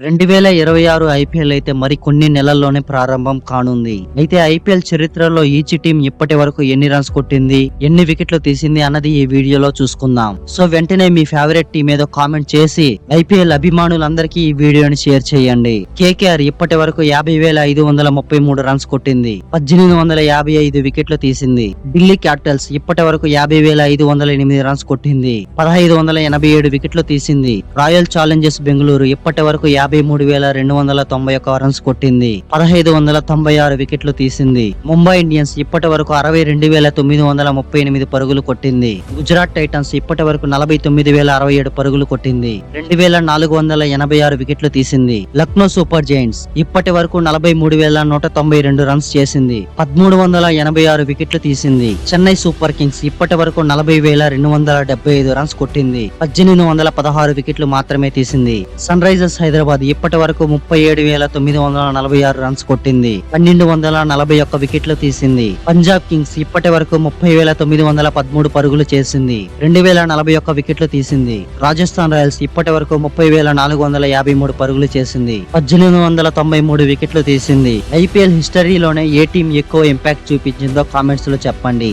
2026 IPL అయితే మరి కొన్ని నెలల్లోనే ప్రారంభం కానుంది. అయితే ఐపీఎల్ చరిత్రలో ఈచ్ టీం ఇప్పటి వరకు ఎన్ని రన్స్ కొట్టింది, ఎన్ని వికెట్లు తీసింది అన్నది ఈ వీడియోలో చూసుకుందాం. సో వెంటనే మీ ఫేవరెట్ టీం ఏదో కామెంట్ చేసి ఐపీఎల్ అభిమానులందరికీ ఈ వీడియోని షేర్ చేయండి. కేకేఆర్ ఇప్పటి వరకు 50,533 రన్స్ కొట్టింది, 1855 వికెట్లు తీసింది. ఢిల్లీ క్యాపిటల్స్ ఇప్పటి వరకు 50,508 రన్స్ కొట్టింది, 1587 వికెట్లు తీసింది. రాయల్ ఛాలెంజర్స్ బెంగళూరు ఇప్పటి వరకు 53,291 రన్స్ కొట్టింది, 1596 వికెట్లు తీసింది. ముంబై ఇండియన్స్ ఇప్పటి వరకు 62,938 పరుగులు కొట్టింది. గుజరాత్ టైటన్స్ ఇప్పటి వరకు 49,067 పరుగులు కొట్టింది, 2,486 వికెట్లు తీసింది. లక్నో సూపర్ జైంట్స్ ఇప్పటి వరకు 43,192 రన్స్ చేసింది, 1386 వికెట్లు తీసింది. చెన్నై సూపర్ కింగ్స్ ఇప్పటి వరకు 40,275 రన్స్ కొట్టింది, 1816 వికెట్లు మాత్రమే తీసింది. సన్ రైజర్స్ హైదరాబాద్ ఇప్పటి వరకు 37,946 రన్స్ కొట్టింది, 1241 వికెట్లు తీసింది. పంజాబ్ కింగ్స్ ఇప్పటి వరకు 30,913 పరుగులు చేసింది, 2,041 వికెట్లు తీసింది. రాజస్థాన్ రాయల్స్ ఇప్పటి వరకు 30,453 పరుగులు చేసింది, 1893 వికెట్లు తీసింది. ఐపీఎల్ హిస్టరీలోనే ఏ టీం ఎక్కువ ఇంపాక్ట్ చూపించిందో కామెంట్స్ లో చెప్పండి.